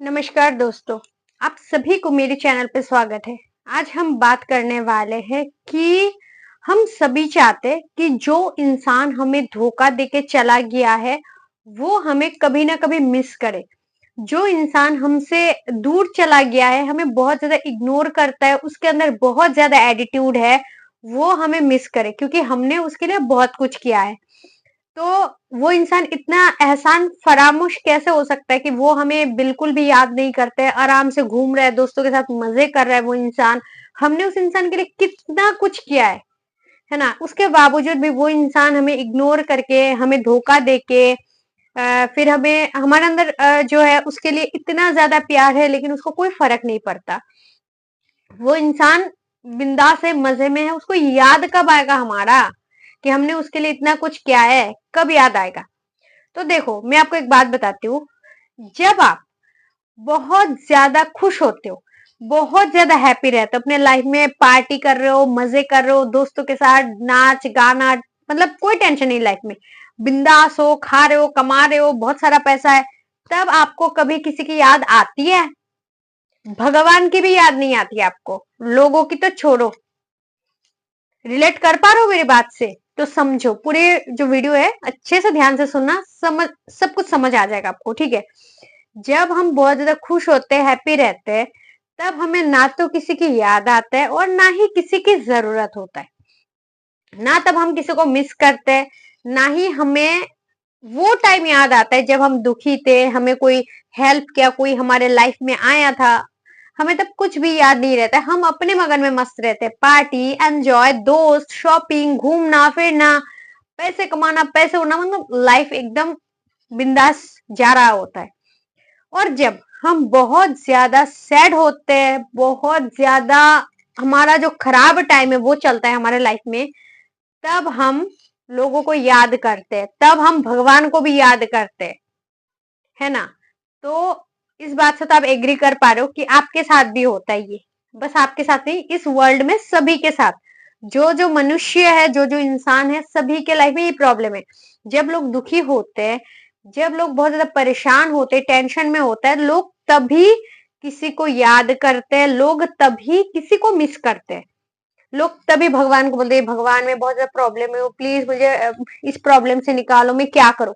नमस्कार दोस्तों, आप सभी को मेरे चैनल पे स्वागत है। आज हम बात करने वाले हैं कि हम सभी चाहते हैं कि जो इंसान हमें धोखा देके चला गया है, वो हमें कभी ना कभी मिस करे। जो इंसान हमसे दूर चला गया है, हमें बहुत ज़्यादा इग्नोर करता है, उसके अंदर बहुत ज़्यादा एटीट्यूड है, वो हमें मिस करे क्योंकि हमने उसके लिए बहुत कुछ किया है। तो वो इंसान इतना एहसान फरामोश कैसे हो सकता है कि वो हमें बिल्कुल भी याद नहीं करते, आराम से घूम रहा है, दोस्तों के साथ मजे कर रहा है वो इंसान। हमने उस इंसान के लिए कितना कुछ किया है ना? उसके बावजूद भी वो इंसान हमें इग्नोर करके, हमें धोखा देके फिर हमें हमारे अंदर जो है उसके लिए इतना ज्यादा प्यार है लेकिन उसको कोई फर्क नहीं पड़ता। वो इंसान बिंदास है, मजे में है, उसको याद कब आएगा हमारा कि हमने उसके लिए इतना कुछ किया है? कब याद आएगा? तो देखो, मैं आपको एक बात बताती हूँ। जब आप बहुत ज्यादा खुश होते हो, बहुत ज्यादा हैप्पी रहते हो, अपने लाइफ में पार्टी कर रहे हो, मजे कर रहे हो, दोस्तों के साथ नाच गाना, मतलब कोई टेंशन नहीं लाइफ में, बिंदास हो, खा रहे हो, कमा रहे हो, बहुत सारा पैसा है, तब आपको कभी किसी की याद आती है? भगवान की भी याद नहीं आती आपको, लोगों की तो छोड़ो। रिलेट कर पा रहे हो मेरी बात से? तो समझो, पूरे जो वीडियो है अच्छे से ध्यान से सुनना, समझ सब कुछ समझ आ जाएगा आपको, ठीक है? जब हम बहुत ज्यादा खुश होते हैं, हैप्पी रहते हैं, तब हमें ना तो किसी की याद आता है और ना ही किसी की जरूरत होता है। ना तब हम किसी को मिस करते हैं, ना ही हमें वो टाइम याद आता है जब हम दुखी थे, हमें कोई हेल्प किया, कोई हमारे लाइफ में आया था। हमें तब कुछ भी याद नहीं रहता, हम अपने मगन में मस्त रहते हैं, पार्टी, एंजॉय, दोस्त, शॉपिंग, घूमना फिरना, पैसे कमाना, पैसे उड़ना, मतलब लाइफ एकदम बिंदास जा रहा होता है। और जब हम बहुत ज्यादा सैड होते हैं, बहुत ज्यादा हमारा जो खराब टाइम है वो चलता है हमारे लाइफ में, तब हम लोगों को याद करते हैं, तब हम भगवान को भी याद करते हैं, है ना? तो इस बात से तो आप एग्री कर पा रहे हो कि आपके साथ भी होता है ये। बस आपके साथ नहीं, इस वर्ल्ड में सभी के साथ, जो जो मनुष्य है, जो जो इंसान है, सभी के लाइफ में ये प्रॉब्लम है। जब लोग दुखी होते हैं, जब लोग बहुत ज्यादा परेशान होते हैं, टेंशन में होता है, लोग तभी किसी को याद करते हैं, लोग तभी किसी को मिस करते हैं, लोग तभी भगवान को बोलते हैं, भगवान में बहुत ज्यादा प्रॉब्लम है, वो प्लीज मुझे इस प्रॉब्लम से निकालो, मैं क्या करूं?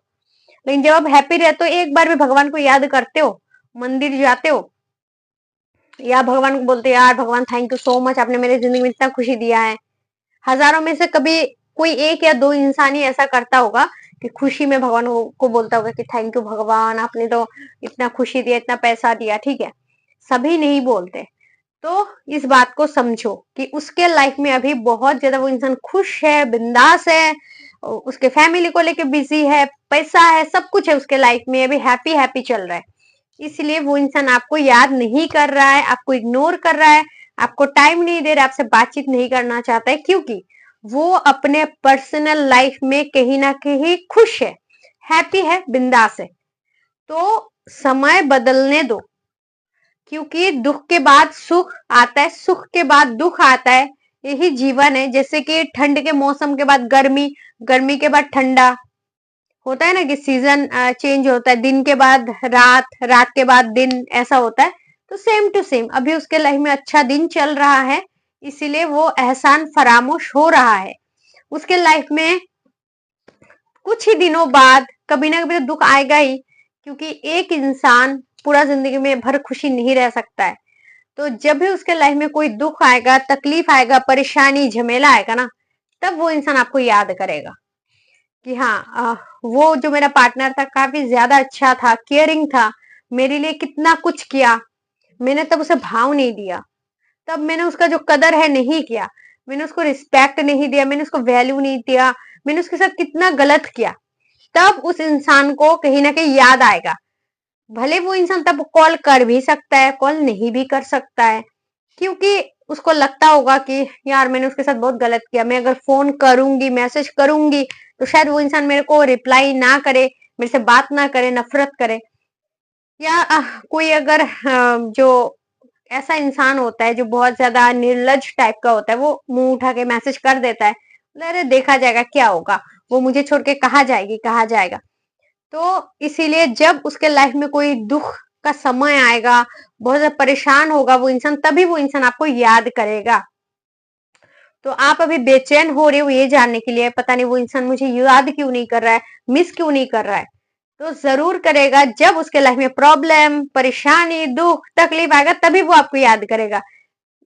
लेकिन जब आप हैप्पी रहते हो, एक बार भी भगवान को याद करते हो, मंदिर जाते हो, या भगवान को बोलते हो, यार भगवान थैंक यू सो मच, आपने मेरी जिंदगी में इतना खुशी दिया है। हजारों में से कभी कोई एक या दो इंसान ही ऐसा करता होगा कि खुशी में भगवान को बोलता होगा कि थैंक यू भगवान, आपने तो इतना खुशी दिया, इतना पैसा दिया, ठीक है? सभी नहीं बोलते। तो इस बात को समझो कि उसके लाइफ में अभी बहुत ज्यादा वो इंसान खुश है, बिंदास है, उसके फैमिली को लेके बिजी है, पैसा है, सब कुछ है उसके लाइफ में, अभी हैप्पी हैप्पी चल रहा है। इसलिए वो इंसान आपको याद नहीं कर रहा है, आपको इग्नोर कर रहा है, आपको टाइम नहीं दे रहा है, आपसे बातचीत नहीं करना चाहता है, क्योंकि वो अपने पर्सनल लाइफ में कहीं ना कहीं खुश है, हैप्पी है, बिंदास है। तो समय बदलने दो, क्योंकि दुख के बाद सुख आता है, सुख के बाद दुख आता है, यही जीवन है। जैसे कि ठंड के मौसम के बाद गर्मी, गर्मी के बाद ठंडा, होता है ना कि सीजन चेंज होता है, दिन के बाद रात, रात के बाद दिन, ऐसा होता है। तो सेम टू सेम अभी उसके लाइफ में अच्छा दिन चल रहा है, इसीलिए वो एहसान फरामोश हो रहा है। उसके लाइफ में कुछ ही दिनों बाद कभी ना कभी तो दुख आएगा ही, क्योंकि एक इंसान पूरा जिंदगी में भर खुशी नहीं रह सकता है। तो जब भी उसके लाइफ में कोई दुख आएगा, तकलीफ आएगा, परेशानी, झमेला आएगा ना, तब वो इंसान आपको याद करेगा कि हाँ, वो जो मेरा पार्टनर था काफी ज्यादा अच्छा था, केयरिंग था, मेरे लिए कितना कुछ किया, मैंने तब उसे भाव नहीं दिया, तब मैंने उसका जो कदर है नहीं किया, मैंने उसको रिस्पेक्ट नहीं दिया, मैंने उसको वैल्यू नहीं दिया, मैंने उसके साथ कितना गलत किया। तब उस इंसान को कहीं ना कहीं याद आएगा। भले वो इंसान तब कॉल कर भी सकता है, कॉल नहीं भी कर सकता है, क्योंकि उसको लगता होगा कि यार मैंने उसके साथ बहुत गलत किया, मैं अगर फोन करूंगी, मैसेज करूंगी, तो शायद वो इंसान मेरे को रिप्लाई ना करे, मेरे से बात ना करे, नफरत करे। या कोई अगर जो ऐसा इंसान होता है जो बहुत ज्यादा निर्लज टाइप का होता है, वो मुंह उठा के मैसेज कर देता है, बोले, अरे देखा जाएगा, क्या होगा, वो मुझे छोड़ के कहाँ जाएगी, कहाँ जाएगा। तो इसीलिए जब उसके लाइफ में कोई दुख का समय आएगा, बहुत ज्यादा परेशान होगा वो इंसान, तभी वो इंसान आपको याद करेगा। तो आप अभी बेचैन हो रहे हो ये जानने के लिए, पता नहीं वो इंसान मुझे याद क्यों नहीं कर रहा है, मिस क्यों नहीं कर रहा है। तो जरूर करेगा, जब उसके लाइफ में प्रॉब्लम, परेशानी, दुख, तकलीफ आएगा तभी वो आपको याद करेगा।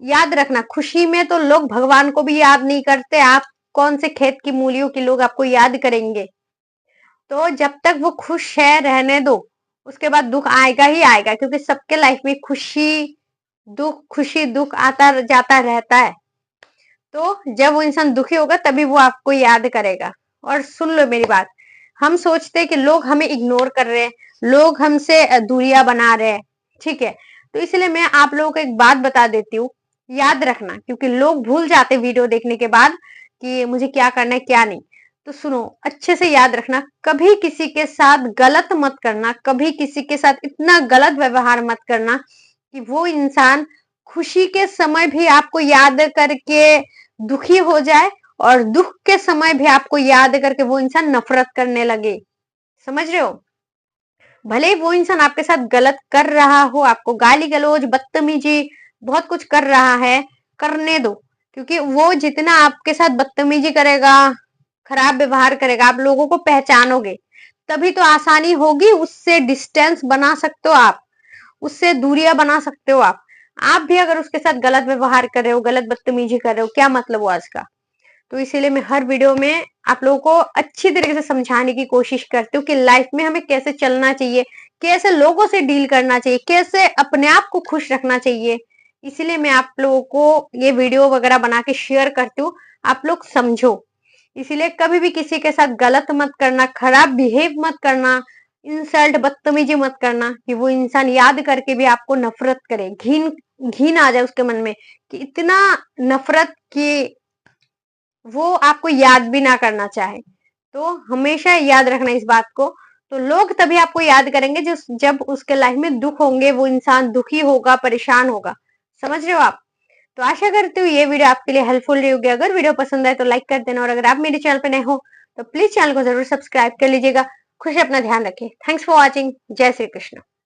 याद रखना, खुशी में तो लोग भगवान को भी याद नहीं करते, आप कौन से खेत की मूलियों के लोग आपको याद करेंगे। तो जब तक वो खुश है रहने दो, उसके बाद दुख आएगा ही आएगा, क्योंकि सबके लाइफ में खुशी दुख आता जाता रहता है। तो जब वो इंसान दुखी होगा तभी वो आपको याद करेगा। और सुन लो मेरी बात, हम सोचते हैं कि लोग हमें इग्नोर कर रहे हैं, लोग हमसे दूरियां बना रहे हैं, ठीक है। तो इसलिए मैं आप लोगों को एक बात बता देती हूँ, याद रखना, क्योंकि लोग भूल जाते वीडियो देखने के बाद कि मुझे क्या करना है क्या नहीं। तो सुनो, अच्छे से याद रखना, कभी किसी के साथ गलत मत करना, कभी किसी के साथ इतना गलत व्यवहार मत करना कि वो इंसान खुशी के समय भी आपको याद करके दुखी हो जाए, और दुख के समय भी आपको याद करके वो इंसान नफरत करने लगे। समझ रहे हो? भले ही वो इंसान आपके साथ गलत कर रहा हो, आपको गाली गलौज, बदतमीजी, बहुत कुछ कर रहा है, करने दो। क्योंकि वो जितना आपके साथ बदतमीजी करेगा, खराब व्यवहार करेगा, आप लोगों को पहचानोगे, तभी तो आसानी होगी, उससे डिस्टेंस बना सकते हो आप, उससे दूरियां बना सकते हो आप भी अगर उसके साथ गलत व्यवहार कर रहे हो, गलत बदतमीजी कर रहे हो, क्या मतलब हुआ इसका। तो इसीलिए मैं हर वीडियो में आप लोगों को अच्छी तरीके से समझाने की कोशिश करती हूँ कि लाइफ में हमें कैसे चलना चाहिए, कैसे लोगों से डील करना चाहिए, कैसे अपने आप को खुश रखना चाहिए। इसीलिए मैं आप लोगों को ये वीडियो वगैरह बना के शेयर करती हूँ, आप लोग समझो। इसीलिए कभी भी किसी के साथ गलत मत करना, खराब बिहेव मत करना, इंसल्ट, बदतमीजी मत करना कि वो इंसान याद करके भी आपको नफरत करे, घिन घिन आ जाए उसके मन में कि इतना नफरत कि वो आपको याद भी ना करना चाहे। तो हमेशा याद रखना इस बात को। तो लोग तभी आपको याद करेंगे जब उसके लाइफ में दुख होंगे, वो इंसान दुखी होगा, परेशान होगा। समझ रहे हो आप? तो आशा करती हूँ ये वीडियो आपके लिए हेल्पफुल रही होगी। अगर वीडियो पसंद आए तो लाइक कर देना, और अगर आप मेरे चैनल पे नए हो तो प्लीज चैनल को जरूर सब्सक्राइब कर लीजिएगा। खुश अपना ध्यान रखें। Thanks for watching. जय श्री कृष्ण।